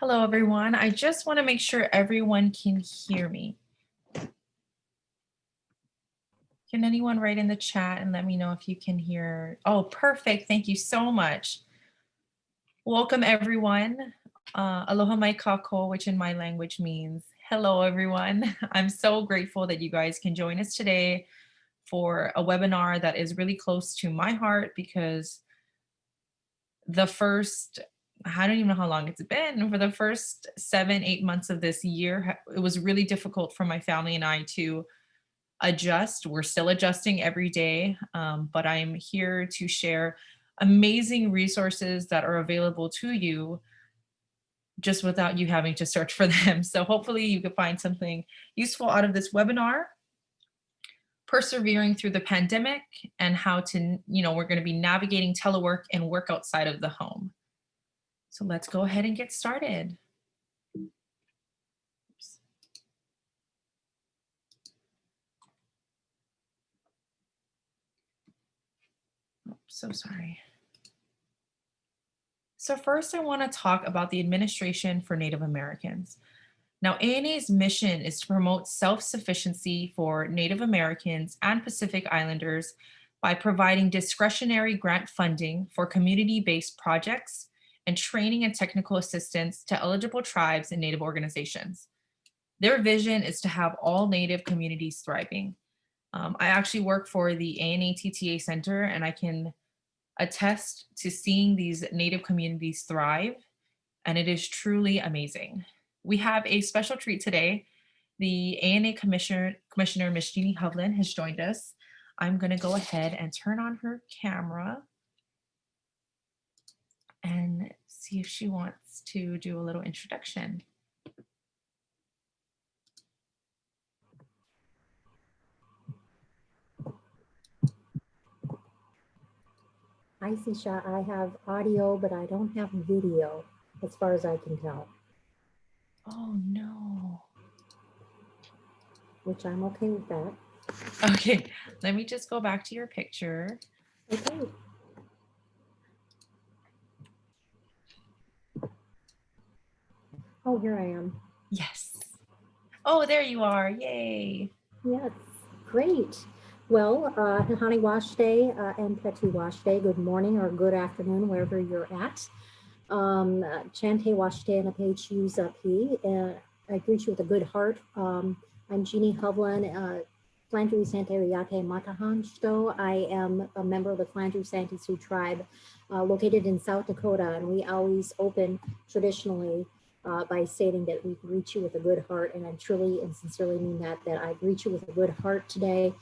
Hello, everyone. I just want to make sure everyone can hear me. Can anyone write in the chat and let me know if you can hear? Oh, perfect. Thank you so much. Welcome, everyone. Aloha mai kako, which in my language means hello, everyone. I'm so grateful that you guys can join us today for a webinar that is really close to my heart because the first I don't even know how long it's been. For the first 7, 8 months of this year, it was really difficult for my family and I to adjust. We're still adjusting every day, but I'm here to share amazing resources that are available to you just without you having to search for them. So hopefully you can find something useful out of this webinar. Persevering through the pandemic and how to, we're going to be navigating telework and work outside of the home. So let's go ahead and get started. Oops. Oh, so sorry. So first I want to talk about the Administration for Native Americans. Now, ANA's mission is to promote self-sufficiency for Native Americans and Pacific Islanders by providing discretionary grant funding for community-based projects and training and technical assistance to eligible tribes and Native organizations. Their vision is to have all Native communities thriving. I actually work for the ANA TTA Center, and I can attest to seeing these Native communities thrive, and it is truly amazing. We have a special treat today. The ANA Commissioner Ms. Jeannie Hovland has joined us. I'm going to go ahead and turn on her camera and see if she wants to do a little introduction. Hi, Sisha. I have audio, but I don't have video, as far as I can tell. Oh, no. Which I'm okay with that. Okay, let me just go back to your picture. Okay. Oh, here I am. Yes. Oh, there you are. Yay. Yes, great. Well, Hani Wash Day and Peti Wash Day, good morning or good afternoon, wherever you're at. Chante Wash Day and a page use up he. I greet you with a good heart. I'm Jeannie Hovland, Flandreau Sante Riate Matahansto. I am a member of the Flandreau Sante Sioux tribe located in South Dakota, and we always open traditionally by stating that we greet you with a good heart, and I truly and sincerely mean that I greet you with a good heart today.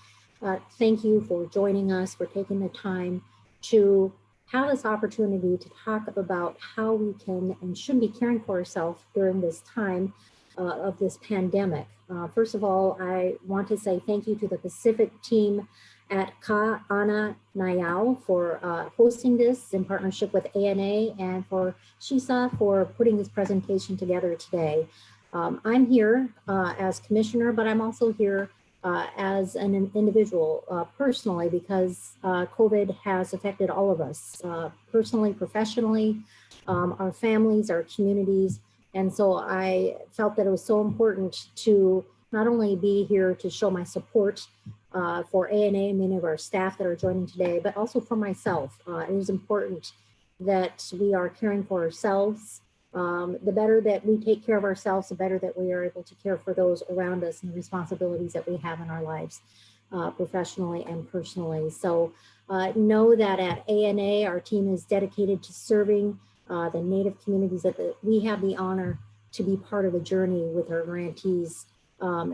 Thank you for joining us, for taking the time to have this opportunity to talk about how we can and should be caring for ourselves during this time of this pandemic. First of all, I want to say thank you to the Pacific team at Ka'ana Nayao for hosting this in partnership with ANA, and for Shisa for putting this presentation together today. I'm here as commissioner, but I'm also here as an individual personally, because COVID has affected all of us personally, professionally, our families, our communities. And so I felt that it was so important to not only be here to show my support for ANA and many of our staff that are joining today, but also for myself. It is important that we are caring for ourselves. The better that we take care of ourselves, the better that we are able to care for those around us and the responsibilities that we have in our lives, professionally and personally. So know that at ANA, our team is dedicated to serving the Native communities that we have the honor to be part of the journey with our grantees.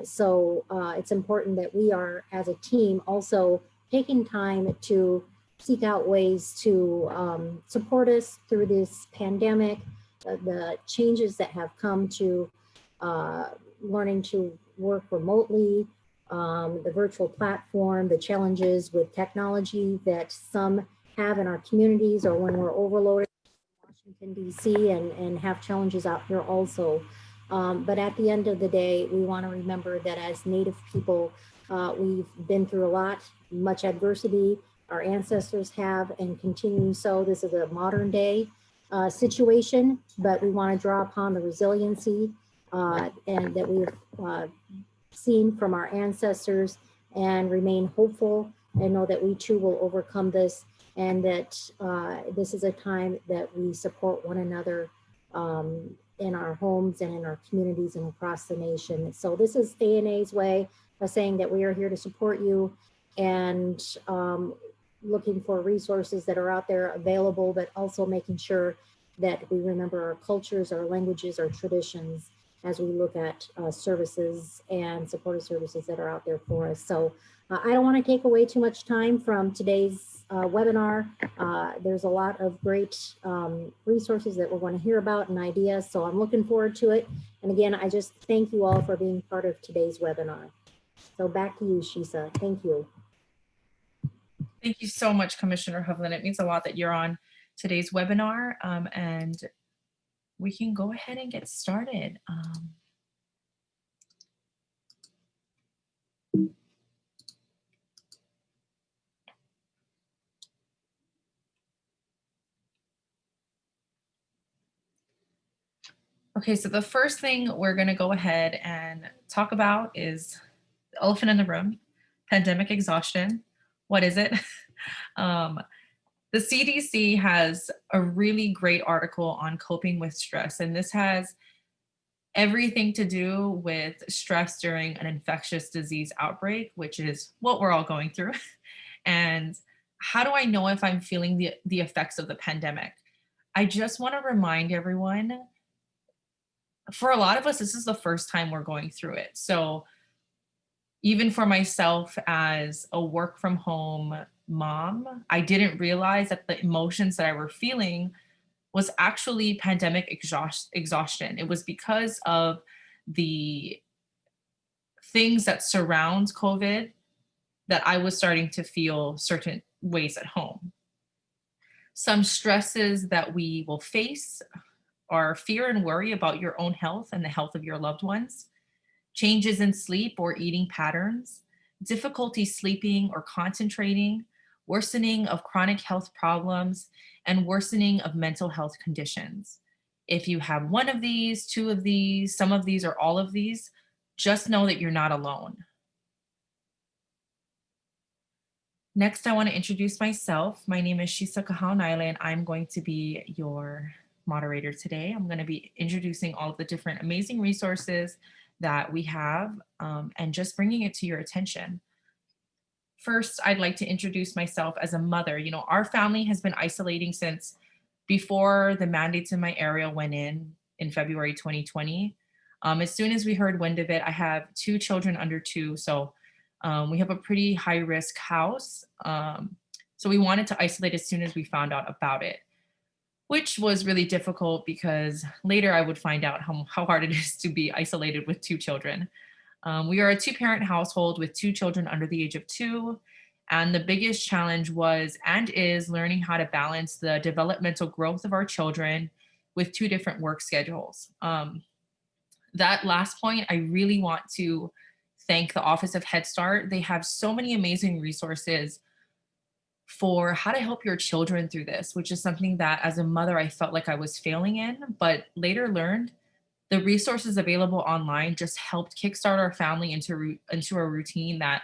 So it's important that we are, as a team, also taking time to seek out ways to support us through this pandemic, the changes that have come to learning to work remotely, the virtual platform, the challenges with technology that some have in our communities, or when we're overloaded in Washington, D.C. and have challenges out here also. But at the end of the day, we want to remember that as Native people, we've been through a lot, much adversity. Our ancestors have and continue so. This is a modern day situation, but we want to draw upon the resiliency and that we've seen from our ancestors and remain hopeful and know that we too will overcome this, and that this is a time that we support one another in our homes and in our communities and across the nation. So this is ANA's way of saying that we are here to support you, and looking for resources that are out there available, but also making sure that we remember our cultures, our languages, our traditions as we look at services and supportive services that are out there for us. So I don't want to take away too much time from today's webinar. There's a lot of great resources that we're going to hear about and ideas, so I'm looking forward to it. And again, I just thank you all for being part of today's webinar. So back to you, Shisa. Thank you. Thank you so much, Commissioner Hovland. It means a lot that you're on today's webinar, and we can go ahead and get started. Okay, so the first thing we're going to go ahead and talk about is the elephant in the room, pandemic exhaustion. What is it? The CDC has a really great article on coping with stress, and this has everything to do with stress during an infectious disease outbreak, which is what we're all going through. And how do I know if I'm feeling the effects of the pandemic? I just want to remind everyone, for a lot of us, this is the first time we're going through it. So even for myself as a work from home mom, I didn't realize that the emotions that I were feeling was actually pandemic exhaustion. It was because of the things that surround COVID that I was starting to feel certain ways at home. Some stresses that we will face are fear and worry about your own health and the health of your loved ones, changes in sleep or eating patterns, difficulty sleeping or concentrating, worsening of chronic health problems, and worsening of mental health conditions. If you have one of these, two of these, some of these, or all of these, just know that you're not alone. Next, I want to introduce myself. My name is Shisa Kahaunaile, and I'm going to be your moderator today. I'm going to be introducing all of the different amazing resources that we have and just bringing it to your attention. First, I'd like to introduce myself as a mother. You know, our family has been isolating since before the mandates in my area went in February 2020. As soon as we heard wind of it, I have two children under 2, so we have a pretty high risk house. So we wanted to isolate as soon as we found out about it, which was really difficult because later I would find out how hard it is to be isolated with 2 children. We are a 2-parent household with 2 children under the age of 2. And the biggest challenge was and is learning how to balance the developmental growth of our children with 2 different work schedules. That last point, I really want to thank the Office of Head Start. They have so many amazing resources for how to help your children through this, which is something that as a mother, I felt like I was failing in, but later learned the resources available online just helped kickstart our family into a routine that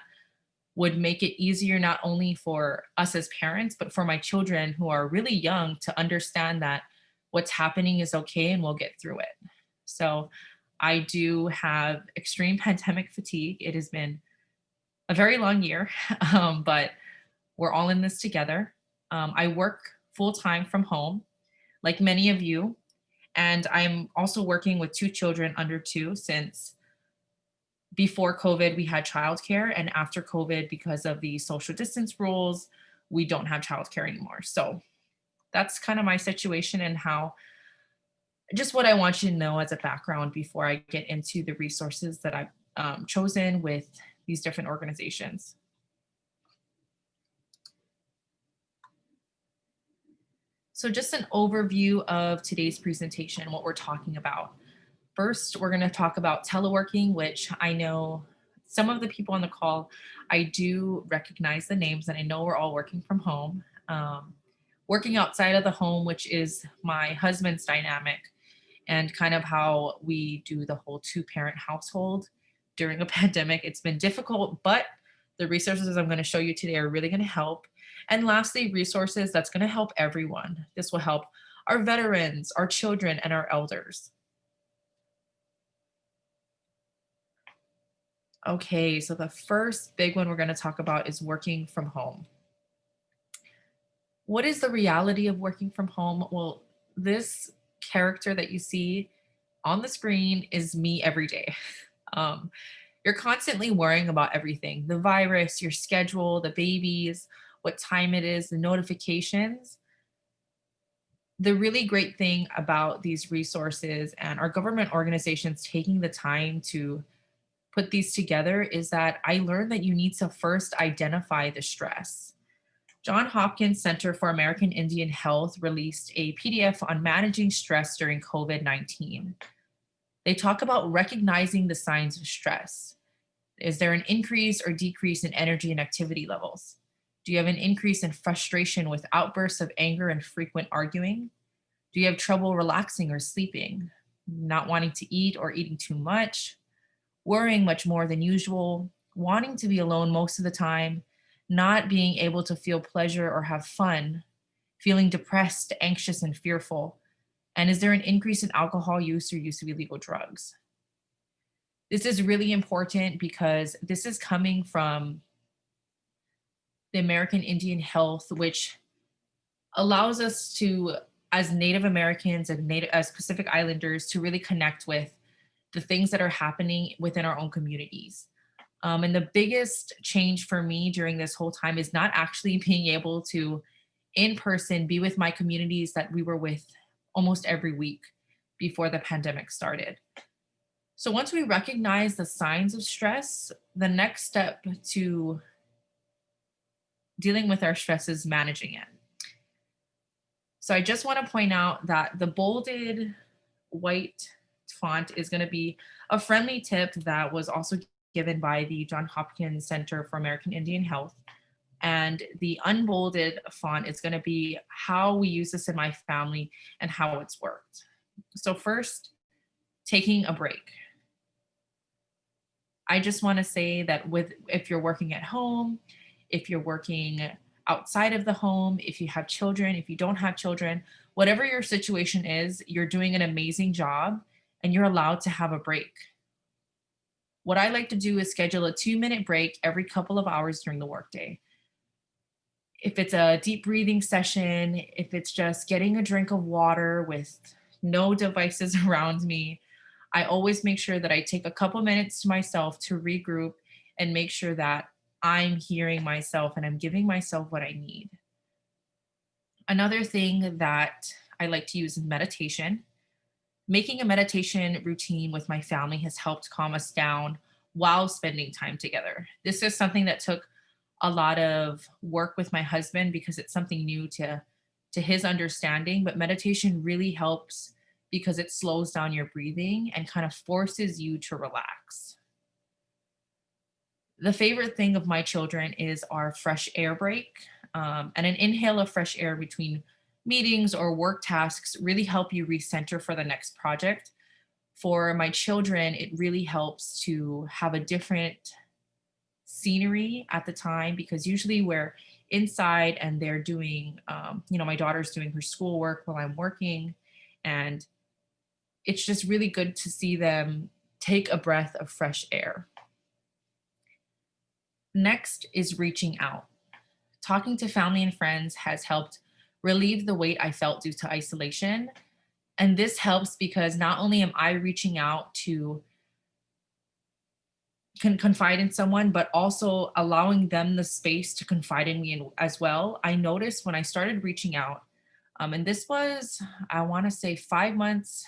would make it easier not only for us as parents, but for my children who are really young to understand that what's happening is okay and we'll get through it. So I do have extreme pandemic fatigue. It has been a very long year, but we're all in this together. I work full time from home, like many of you, and I'm also working with 2 children under 2 since before COVID, we had childcare, and after COVID, because of the social distance rules, we don't have childcare anymore. So that's kind of my situation and how just what I want you to know as a background before I get into the resources that I've chosen with these different organizations. So just an overview of today's presentation, what we're talking about. First, we're going to talk about teleworking, which I know some of the people on the call, I do recognize the names and I know we're all working from home. working outside of the home, which is my husband's dynamic, and kind of how we do the whole two-parent household during a pandemic. It's been difficult, but the resources I'm going to show you today are really going to help. And lastly, resources that's going to help everyone. This will help our veterans, our children, and our elders. Okay, so the first big one we're going to talk about is working from home. What is the reality of working from home? Well, this character that you see on the screen is me every day. Um, you're constantly worrying about everything: the virus, your schedule, the babies, what time it is, the notifications. The really great thing about these resources and our government organizations taking the time to put these together is that I learned that you need to first identify the stress. John Hopkins Center for American Indian Health released a PDF on managing stress during COVID-19. They talk about recognizing the signs of stress. Is there an increase or decrease in energy and activity levels? Do you have an increase in frustration with outbursts of anger and frequent arguing? Do you have trouble relaxing or sleeping? Not wanting to eat or eating too much? Worrying much more than usual? Wanting to be alone most of the time? Not being able to feel pleasure or have fun? Feeling depressed, anxious, and fearful? And is there an increase in alcohol use or use of illegal drugs? This is really important because this is coming from the American Indian Health, which allows us to, as Native Americans and as Pacific Islanders, to really connect with the things that are happening within our own communities. And the biggest change for me during this whole time is not actually being able to, in person, be with my communities that we were with almost every week before the pandemic started. So once we recognize the signs of stress, the next step to dealing with our stress is managing it. So I just want to point out that the bolded white font is going to be a friendly tip that was also given by the John Hopkins Center for American Indian Health. And the unbolded font is going to be how we use this in my family and how it's worked. So first, taking a break. I just want to say that if you're working at home, if you're working outside of the home, if you have children, if you don't have children, whatever your situation is, you're doing an amazing job and you're allowed to have a break. What I like to do is schedule a 2-minute break every couple of hours during the workday. If it's a deep breathing session, if it's just getting a drink of water with no devices around me, I always make sure that I take a couple minutes to myself to regroup and make sure that I'm hearing myself and I'm giving myself what I need. Another thing that I like to use is meditation. Making a meditation routine with my family has helped calm us down while spending time together. This is something that took a lot of work with my husband because it's something new to his understanding, but meditation really helps because it slows down your breathing and kind of forces you to relax. The favorite thing of my children is our fresh air break, and an inhale of fresh air between meetings or work tasks really help you recenter for the next project. For my children, it really helps to have a different scenery at the time because usually we're inside and they're doing, my daughter's doing her schoolwork while I'm working. And it's just really good to see them take a breath of fresh air. Next is reaching out. Talking to family and friends has helped relieve the weight I felt due to isolation. And this helps because not only am I reaching out to confide in someone, but also allowing them the space to confide in me as well. I noticed when I started reaching out, and this was, I want to say 5 months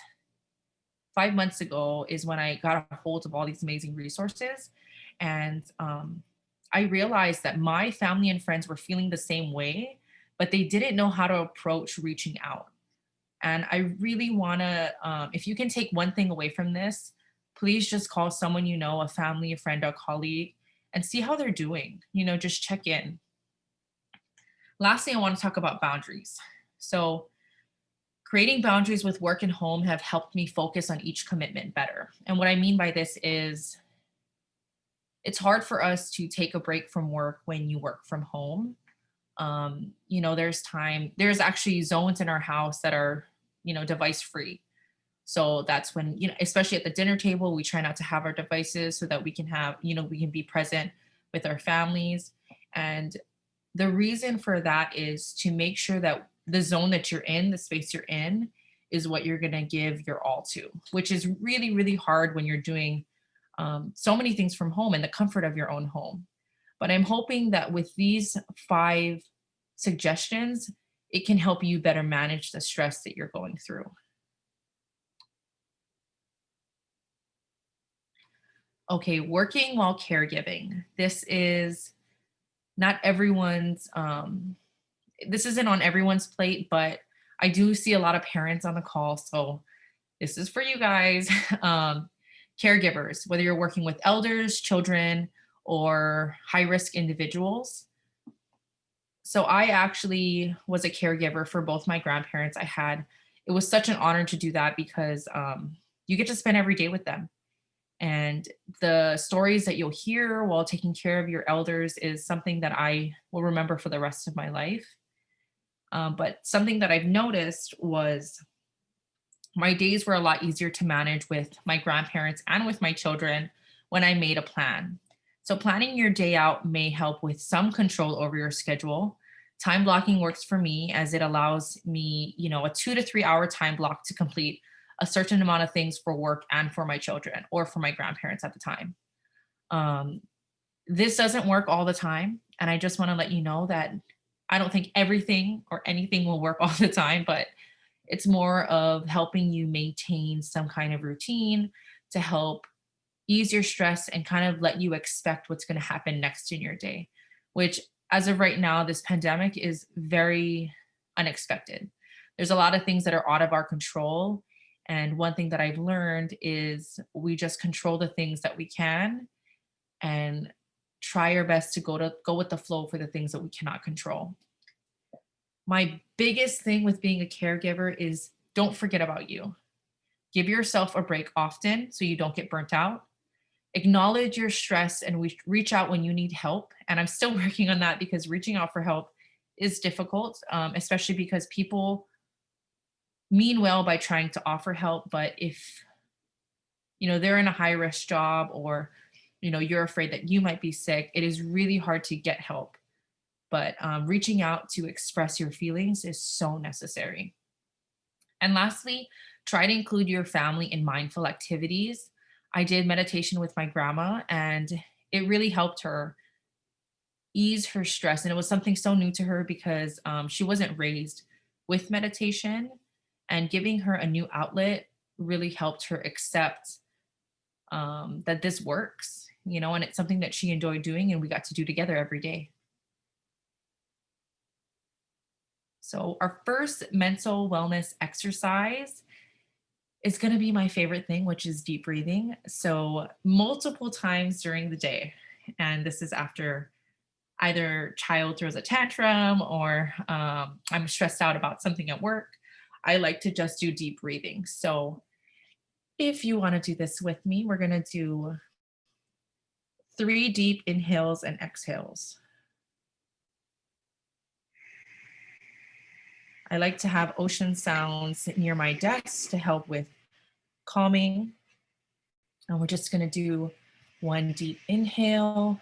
ago is when I got a hold of all these amazing resources. And I realized that my family and friends were feeling the same way, but they didn't know how to approach reaching out. And I really want to, if you can take one thing away from this, please just call someone you know, a family, a friend, a colleague, and see how they're doing. Just check in. Lastly, I want to talk about boundaries. So creating boundaries with work and home have helped me focus on each commitment better. And what I mean by this is it's hard for us to take a break from work when you work from home. There's actually zones in our house that are, device free. So that's when, especially at the dinner table, we try not to have our devices so that we can be present with our families. And the reason for that is to make sure that the zone that you're in, the space you're in, is what you're going to give your all to, which is really, really hard when you're doing so many things from home in the comfort of your own home. But I'm hoping that with these 5 suggestions, it can help you better manage the stress that you're going through. Okay, working while caregiving. Not everyone's this isn't on everyone's plate, but I do see a lot of parents on the call, so this is for you guys. Caregivers, whether you're working with elders, children, or high risk individuals. So I actually was a caregiver for both my grandparents. It was such an honor to do that because you get to spend every day with them. And the stories that you'll hear while taking care of your elders is something that I will remember for the rest of my life. But something that I've noticed was my days were a lot easier to manage with my grandparents and with my children when I made a plan. So, planning your day out may help with some control over your schedule. Time blocking works for me as it allows me, a 2 to 3 hour time block to complete a certain amount of things for work and for my children or for my grandparents at the time. Um, this doesn't work all the time. And I just want to let you know that I don't think everything or anything will work all the time, but it's more of helping you maintain some kind of routine to help ease your stress and kind of let you expect what's going to happen next in your day, which, as of right now, this pandemic is very unexpected. There's a lot of things that are out of our control. And one thing that I've learned is we just control the things that we can and try our best to go with the flow for the things that we cannot control. My biggest thing with being a caregiver is don't forget about you. Give yourself a break often so you don't get burnt out. Acknowledge your stress and reach out when you need help. And I'm still working on that because reaching out for help is difficult, especially because people mean well by trying to offer help. But if they're in a high risk job or you're afraid that you might be sick, it is really hard to get help. But reaching out to express your feelings is so necessary. And lastly, try to include your family in mindful activities. I did meditation with my grandma, and it really helped her ease her stress. And it was something so new to her because she wasn't raised with meditation, and giving her a new outlet really helped her accept that this works, and it's something that she enjoyed doing, and we got to do together every day. So, our first mental wellness exercise is going to be my favorite thing, which is deep breathing. So, multiple times during the day. And this is after either child throws a tantrum or I'm stressed out about something at work. I like to just do deep breathing. So, if you want to do this with me, we're going to do 3 deep inhales and exhales. I like to have ocean sounds near my desk to help with calming. And we're just going to do 1 deep inhale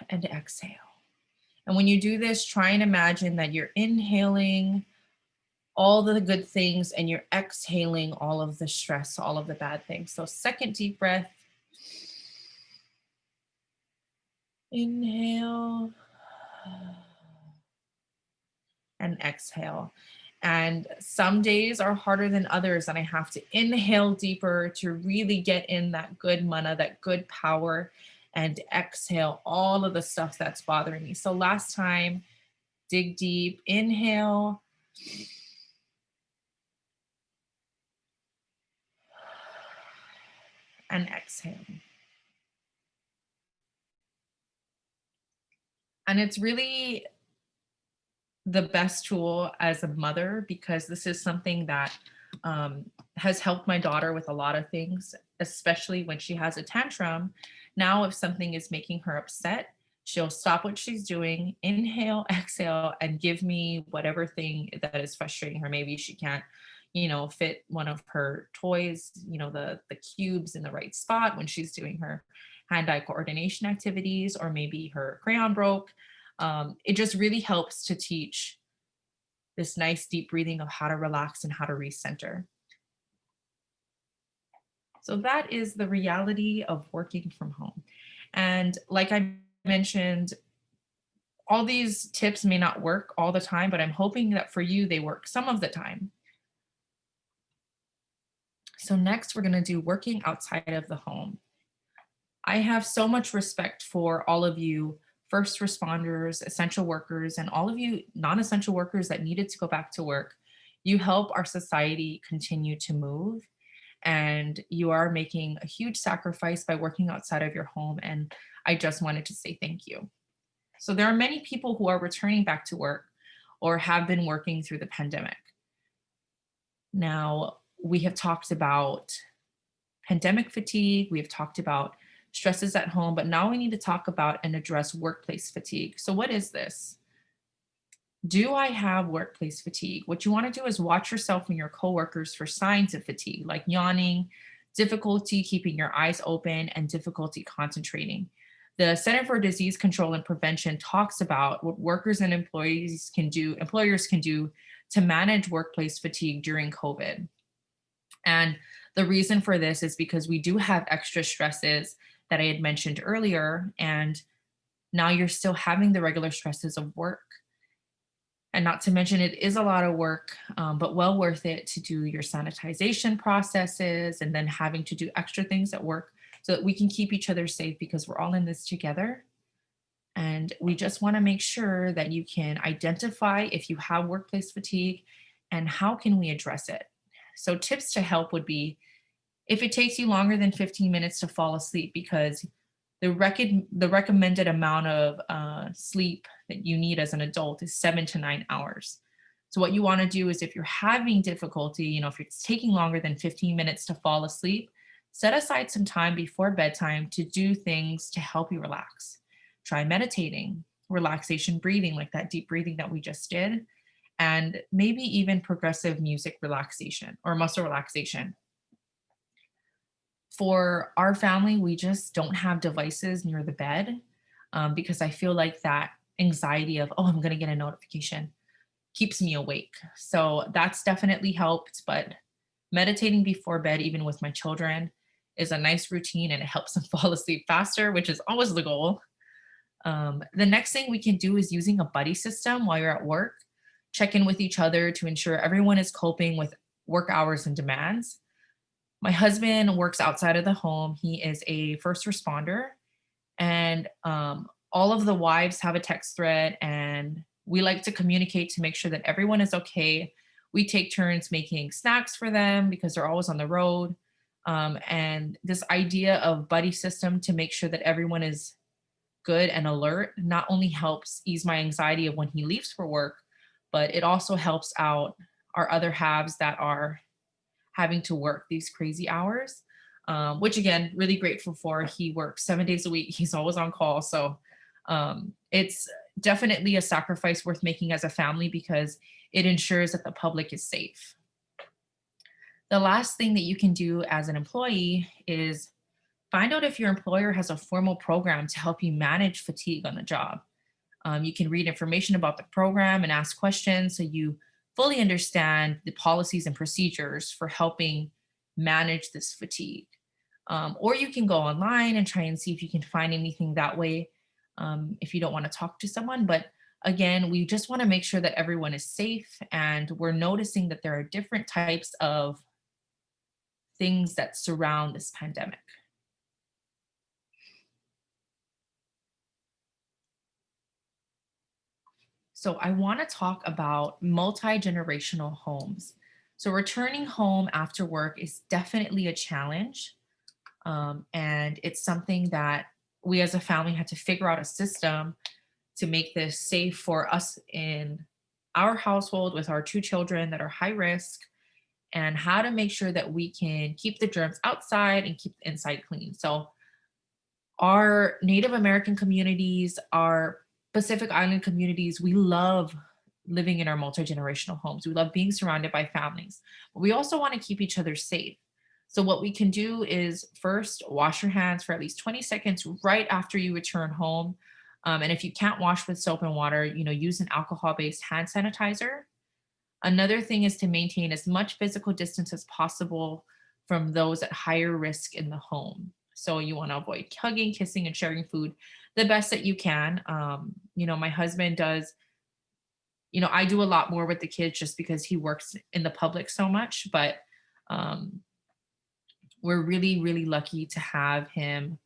and exhale. And when you do this, try and imagine that you're inhaling all the good things and you're exhaling all of the stress, all of the bad things. So, second deep breath. Inhale and exhale. And some days are harder than others, and I have to inhale deeper to really get in that good mana, that good power, and exhale all of the stuff that's bothering me. So, last time, dig deep, inhale, and exhale. And it's really the best tool as a mother because this is something that has helped my daughter with a lot of things, especially when she has a tantrum. Now, if something is making her upset, she'll stop what she's doing, inhale, exhale, and give me whatever thing that is frustrating her. Maybe she can't, fit one of her toys, the cubes in the right spot when she's doing her hand-eye coordination activities, or maybe her crayon broke. It just really helps to teach this nice deep breathing of how to relax and how to recenter. So that is the reality of working from home. And like I mentioned, all these tips may not work all the time, but I'm hoping that for you, they work some of the time. So next, we're going to do working outside of the home. I have so much respect for all of you first responders, essential workers, and all of you non essential workers that needed to go back to work. You help our society continue to move, and you are making a huge sacrifice by working outside of your home. And I just wanted to say thank you. So, there are many people who are returning back to work or have been working through the pandemic. Now, we have talked about pandemic fatigue, we have talked about stresses at home, but now we need to talk about and address workplace fatigue. So, what is this? Do I have workplace fatigue? What you want to do is watch yourself and your coworkers for signs of fatigue, like yawning, difficulty keeping your eyes open, and difficulty concentrating. The Center for Disease Control and Prevention talks about what workers and employers can do to manage workplace fatigue during COVID. And the reason for this is because we do have extra stresses that I had mentioned earlier, and now you're still having the regular stresses of work. And not to mention, it is a lot of work, but well worth it to do your sanitization processes and then having to do extra things at work so that we can keep each other safe because we're all in this together. And we just want to make sure that you can identify if you have workplace fatigue and how can we address it. So tips to help would be if it takes you longer than 15 minutes to fall asleep, because the recommended amount of sleep that you need as an adult is 7 to 9 hours. So what you want to do is if you're having difficulty, if it's taking longer than 15 minutes to fall asleep, set aside some time before bedtime to do things to help you relax. Try meditating, relaxation breathing, like that deep breathing that we just did, and maybe even progressive music relaxation or muscle relaxation. For our family, we just don't have devices near the bed because I feel like that anxiety of, oh, I'm going to get a notification keeps me awake. So that's definitely helped. But meditating before bed, even with my children, is a nice routine and it helps them fall asleep faster, which is always the goal. The next thing we can do is using a buddy system while you're at work. Check in with each other to ensure everyone is coping with work hours and demands. My husband works outside of the home. He is a first responder, and all of the wives have a text thread, and we like to communicate to make sure that everyone is okay. We take turns making snacks for them because they're always on the road. And this idea of buddy system to make sure that everyone is good and alert not only helps ease my anxiety of when he leaves for work, but it also helps out our other halves that are having to work these crazy hours, which again, really grateful for. He works 7 days a week. He's always on call. So it's definitely a sacrifice worth making as a family because it ensures that the public is safe. The last thing that you can do as an employee is find out if your employer has a formal program to help you manage fatigue on the job. You can read information about the program and ask questions so you fully understand the policies and procedures for helping manage this fatigue. Or you can go online and try and see if you can find anything that way if you don't want to talk to someone. But again, we just want to make sure that everyone is safe, and we're noticing that there are different types of things that surround this pandemic. So I want to talk about multi-generational homes. So returning home after work is definitely a challenge. And it's something that we as a family had to figure out a system to make this safe for us in our household with our two children that are high risk, and how to make sure that we can keep the germs outside and keep the inside clean. So, our Native American communities, our Pacific Island communities, we love living in our multi-generational homes. We love being surrounded by families. But we also want to keep each other safe. So what we can do is first wash your hands for at least 20 seconds right after you return home. And if you can't wash with soap and water, use an alcohol-based hand sanitizer. Another thing is to maintain as much physical distance as possible from those at higher risk in the home. So you want to avoid hugging, kissing, and sharing food the best that you can. My husband does, I do a lot more with the kids just because he works in the public so much, but um, we're really, really lucky to have him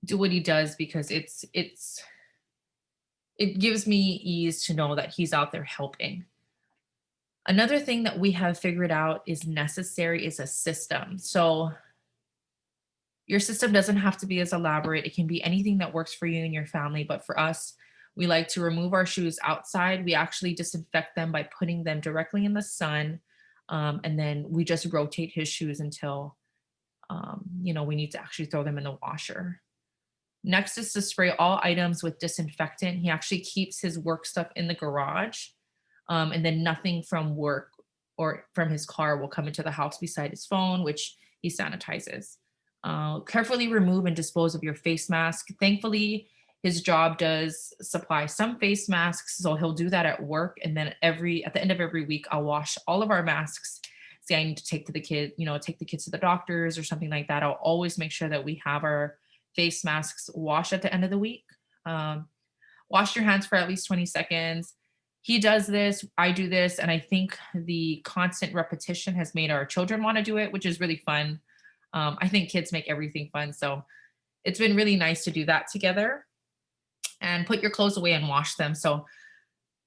do what he does because it gives me ease to know that he's out there helping. Another thing that we have figured out is necessary is a system. So your system doesn't have to be as elaborate. It can be anything that works for you and your family. But for us, we like to remove our shoes outside. We actually disinfect them by putting them directly in the sun. And then we just rotate his shoes until, we need to actually throw them in the washer. Next is to spray all items with disinfectant. He actually keeps his work stuff in the garage, and then nothing from work or from his car will come into the house beside his phone, which he sanitizes. Carefully remove and dispose of your face mask. Thankfully, his job does supply some face masks, so he'll do that at work. And then at the end of every week, I'll wash all of our masks. Say I need to take the kids to the doctors or something like that. I'll always make sure that we have our face masks washed at the end of the week. Wash your hands for at least 20 seconds. He does this, I do this, and I think the constant repetition has made our children want to do it, which is really fun. I think kids make everything fun. So it's been really nice to do that together. And put your clothes away and wash them. So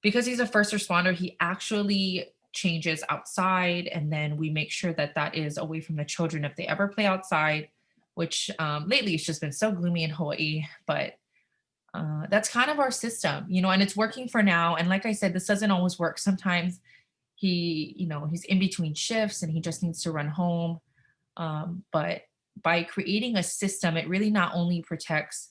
because he's a first responder, he actually changes outside. And then we make sure that that is away from the children if they ever play outside, which lately it's just been so gloomy in Hawaii. But that's kind of our system, and it's working for now. And like I said, this doesn't always work. Sometimes he's in between shifts and he just needs to run home. But by creating a system, it really not only protects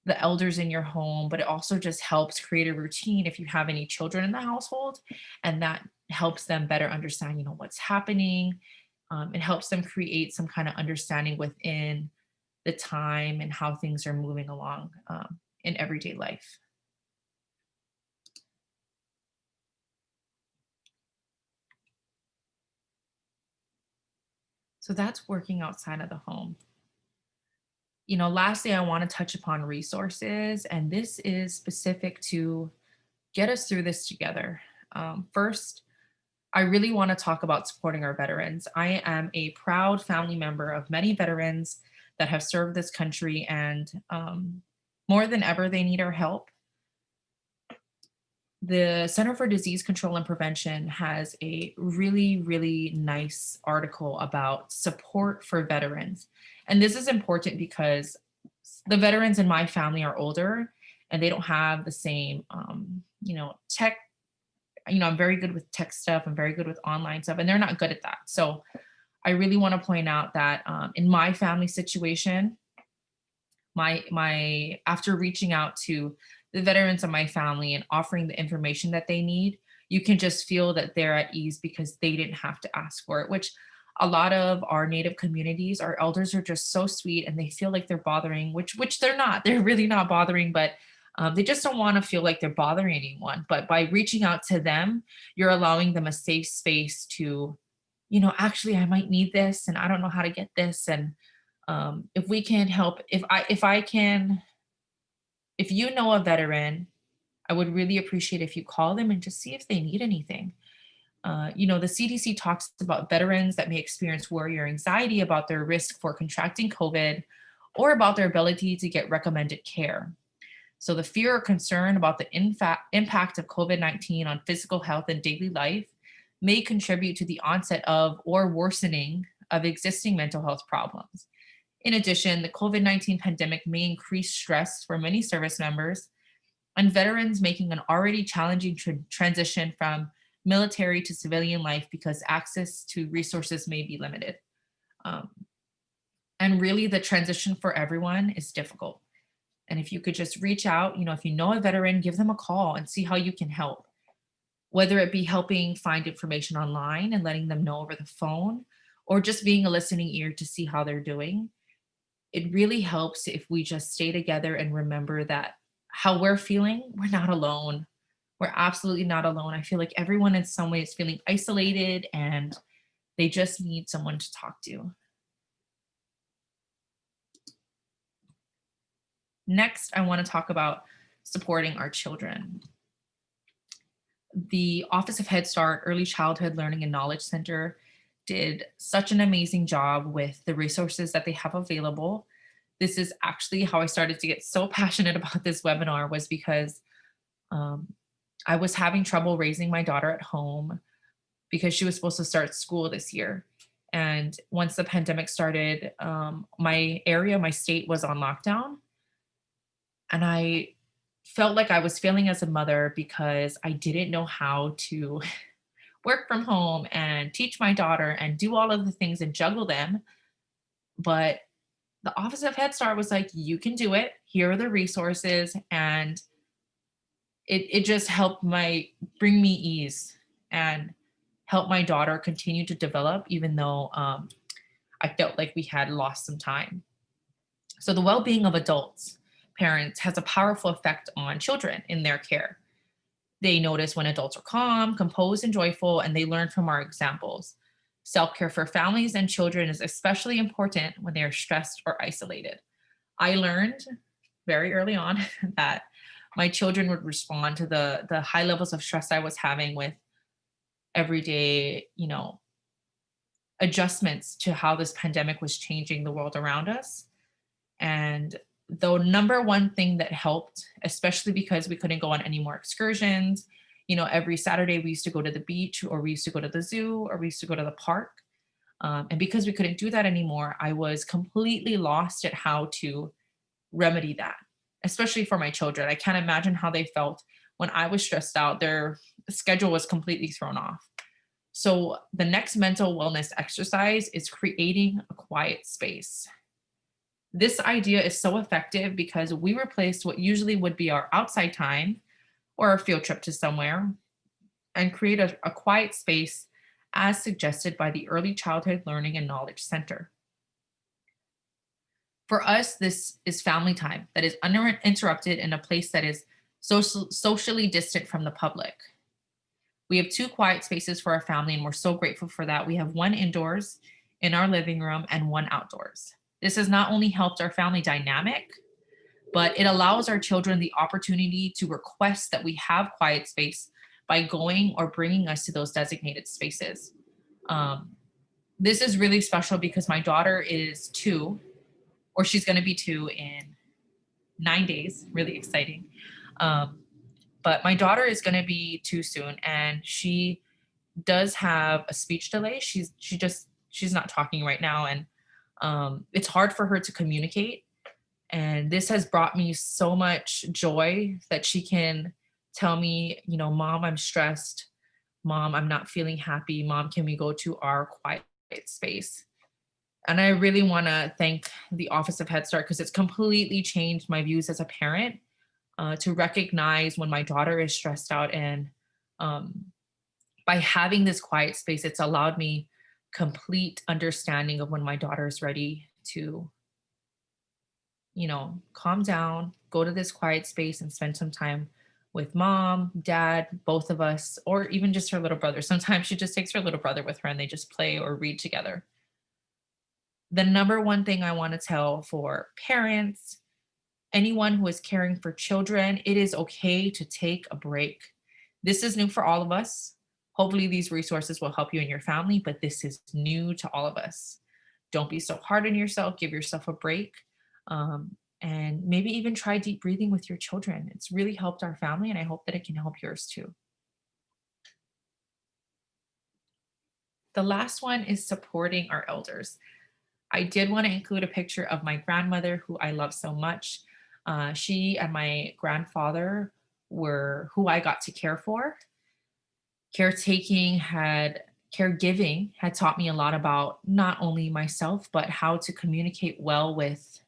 the elders in your home, but it also just helps create a routine if you have any children in the household, and that helps them better understand, what's happening. It helps them create some kind of understanding within the time and how things are moving along in everyday life. So that's working outside of the home. Lastly, I want to touch upon resources, and this is specific to get us through this together. First, I really want to talk about supporting our veterans. I am a proud family member of many veterans that have served this country, and more than ever, they need our help. The Center for Disease Control and Prevention has a really, really nice article about support for veterans. And this is important because the veterans in my family are older and they don't have the same, tech. I'm very good with tech stuff. I'm very good with online stuff, and they're not good at that. So I really want to point out that in my family situation, my after reaching out to the veterans of my family and offering the information that they need, you can just feel that they're at ease because they didn't have to ask for it, which a lot of our native communities, our elders are just so sweet and they feel like they're bothering, which they're not. They're really not bothering, but they just don't want to feel like they're bothering anyone. But by reaching out to them, you're allowing them a safe space to, actually, I might need this and I don't know how to get this. And if we can help, if you know a veteran, I would really appreciate if you call them and just see if they need anything. The CDC talks about veterans that may experience worry or anxiety about their risk for contracting COVID or about their ability to get recommended care. So the fear or concern about the impact of COVID-19 on physical health and daily life may contribute to the onset of or worsening of existing mental health problems. In addition, the COVID-19 pandemic may increase stress for many service members, and veterans making an already challenging transition from military to civilian life because access to resources may be limited. Um, and really, the transition for everyone is difficult. And if you could just reach out, if you know a veteran, give them a call and see how you can help, whether it be helping find information online and letting them know over the phone, or just being a listening ear to see how they're doing. It really helps if we just stay together and remember that how we're feeling, we're not alone. We're absolutely not alone. I feel like everyone in some way is feeling isolated and they just need someone to talk to. Next, I want to talk about supporting our children. The Office of Head Start Early Childhood Learning and Knowledge Center did such an amazing job with the resources that they have available. This is actually how I started to get so passionate about this webinar, was because um, I was having trouble raising my daughter at home because she was supposed to start school this year. And once the pandemic started, my area, my state was on lockdown. And I felt like I was failing as a mother because I didn't know how to work from home and teach my daughter and do all of the things and juggle them. But the Office of Head Start was like, you can do it. Here are the resources. And it just helped bring me ease and help my daughter continue to develop, even though I felt like we had lost some time. So the well-being of adults, parents, has a powerful effect on children in their care. They notice when adults are calm, composed, and joyful, and they learn from our examples. Self-care for families and children is especially important when they are stressed or isolated. I learned very early on that my children would respond to the high levels of stress I was having with everyday, adjustments to how this pandemic was changing the world around us. And the number one thing that helped, especially because we couldn't go on any more excursions, every Saturday we used to go to the beach, or we used to go to the zoo, or we used to go to the park. And because we couldn't do that anymore, I was completely lost at how to remedy that, especially for my children. I can't imagine how they felt when I was stressed out. Their schedule was completely thrown off. So the next mental wellness exercise is creating a quiet space. This idea is so effective because we replaced what usually would be our outside time or a field trip to somewhere and create a quiet space as suggested by the Early Childhood Learning and Knowledge Center. For us, this is family time that is uninterrupted in a place that is socially distant from the public. We have 2 quiet spaces for our family, and we're so grateful for that. We have one indoors in our living room and one outdoors. This has not only helped our family dynamic, but it allows our children the opportunity to request that we have quiet space by going or bringing us to those designated spaces. Um, this is really special because my daughter is 2, or she's going to be 2 in 9 days. Really exciting. Um, but my daughter is going to be 2 soon, and she does have a speech delay. She's not talking right now, and it's hard for her to communicate. And this has brought me so much joy that she can tell me, Mom, I'm stressed. Mom, I'm not feeling happy. Mom, can we go to our quiet space? And I really want to thank the Office of Head Start because it's completely changed my views as a parent, to recognize when my daughter is stressed out. And um, by having this quiet space, it's allowed me complete understanding of when my daughter is ready to, calm down, go to this quiet space and spend some time with mom, dad, both of us, or even just her little brother. Sometimes she just takes her little brother with her and they just play or read together. The number one thing I want to tell for parents, anyone who is caring for children, it is okay to take a break. This is new for all of us. Hopefully, these resources will help you and your family, but this is new to all of us. Don't be so hard on yourself. Give yourself a break. And maybe even try deep breathing with your children. It's really helped our family, and I hope that it can help yours too. The last one is supporting our elders. I did want to include a picture of my grandmother, who I love so much. She and my grandfather were who I got to care for. Caretaking had Caregiving had taught me a lot about not only myself, but how to communicate well with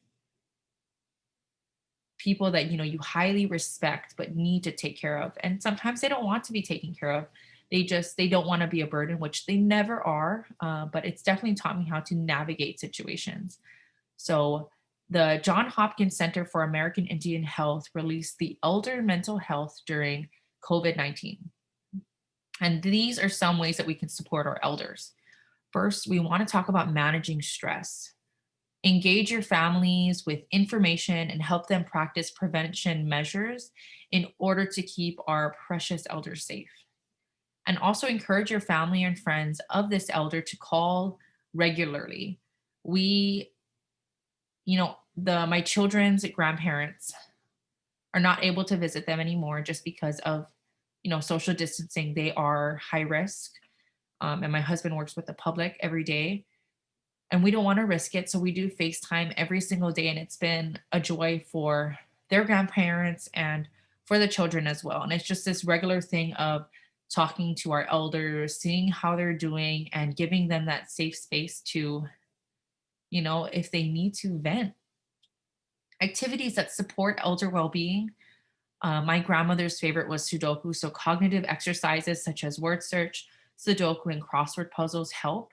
people that you highly respect but need to take care of. And sometimes they don't want to be taken care of. They don't want to be a burden, which they never are. But it's definitely taught me how to navigate situations. So the John Hopkins Center for American Indian Health released the Elder Mental Health during COVID-19. And these are some ways that we can support our elders. First, we want to talk about managing stress. Engage your families with information and help them practice prevention measures in order to keep our precious elders safe. And also encourage your family and friends of this elder to call regularly. We, the my children's grandparents are not able to visit them anymore just because of social distancing. They are high risk, and my husband works with the public every day, and we don't want to risk it. So we do FaceTime every single day, and it's been a joy for their grandparents and for the children as well. And it's just this regular thing of talking to our elders, seeing how they're doing, and giving them that safe space to, if they need to vent. Activities that support elder well being. My grandmother's favorite was Sudoku. So cognitive exercises such as word search, Sudoku, and crossword puzzles help,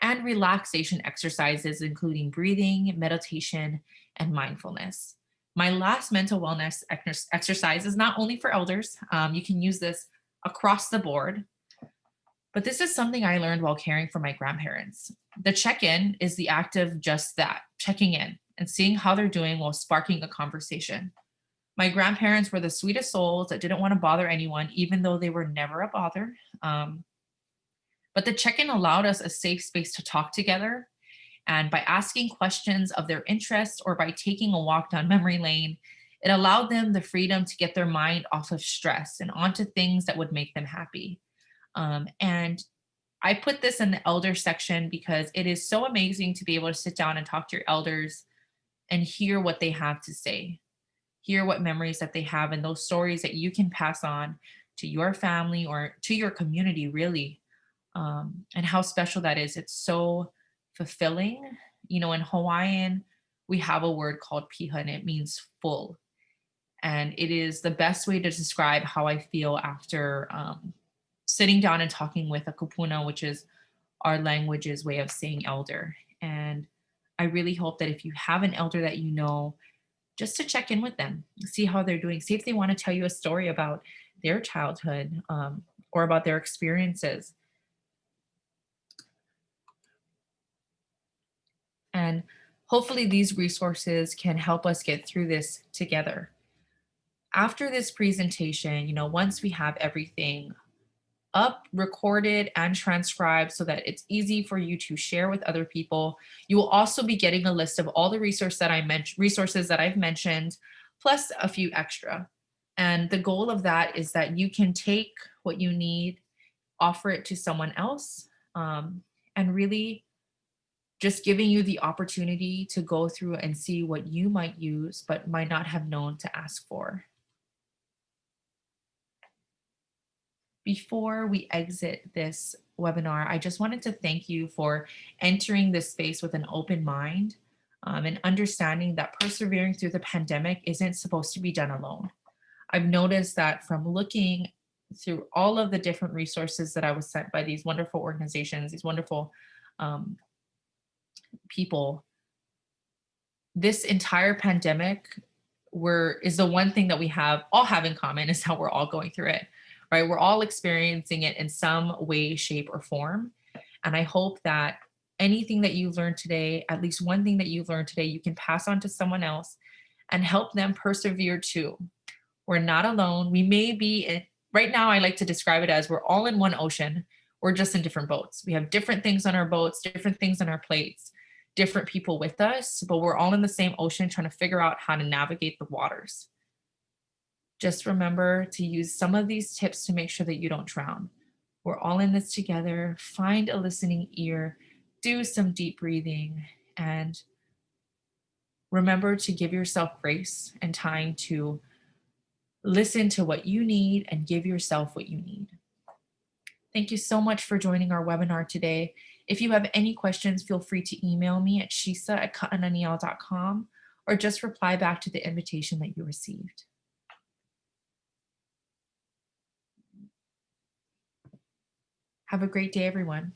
and relaxation exercises, including breathing, meditation, and mindfulness. My last mental wellness exercise is not only for elders, you can use this across the board, but this is something I learned while caring for my grandparents. The check in is the act of just that, checking in and seeing how they're doing while sparking a conversation. My grandparents were the sweetest souls that didn't want to bother anyone, even though they were never a bother. But the check in allowed us a safe space to talk together. And by asking questions of their interests or by taking a walk down memory lane, it allowed them the freedom to get their mind off of stress and onto things that would make them happy. And I put this in the elder section because it is so amazing to be able to sit down and talk to your elders and hear what they have to say, hear what memories that they have, and those stories that you can pass on to your family or to your community, really. And how special that is. It's so fulfilling. In Hawaiian, we have a word called piha, and it means full. And it is the best way to describe how I feel after sitting down and talking with a kupuna, which is our language's way of saying elder. And I really hope that if you have an elder that just to check in with them, see how they're doing, see if they want to tell you a story about their childhood, or about their experiences. And hopefully, these resources can help us get through this together. After this presentation, once we have everything up, recorded, and transcribed so that it's easy for you to share with other people, you will also be getting a list of all the resources that I've mentioned, plus a few extra. And the goal of that is that you can take what you need, offer it to someone else, and really just giving you the opportunity to go through and see what you might use but might not have known to ask for. Before we exit this webinar, I just wanted to thank you for entering this space with an open mind, and understanding that persevering through the pandemic isn't supposed to be done alone. I've noticed that from looking through all of the different resources that I was sent by these wonderful organizations, these wonderful um, people, this entire pandemic is the one thing that we all have in common is how we're all going through it, right? We're all experiencing it in some way, shape, or form. And I hope that anything that you learned today, at least one thing that you've learned today, you can pass on to someone else and help them persevere too. We're not alone. We may be right now, I like to describe it as we're all in one ocean. We're just in different boats. We have different things on our boats, different things on our plates, different people with us, but we're all in the same ocean trying to figure out how to navigate the waters. Just remember to use some of these tips to make sure that you don't drown. We're all in this together. Find a listening ear, do some deep breathing, and remember to give yourself grace and time to Listen to what you need and give yourself what you need. Thank you so much for joining our webinar today. If you have any questions, feel free to email me at shisa@kaananiel.com or just reply back to the invitation that you received. Have a great day, everyone.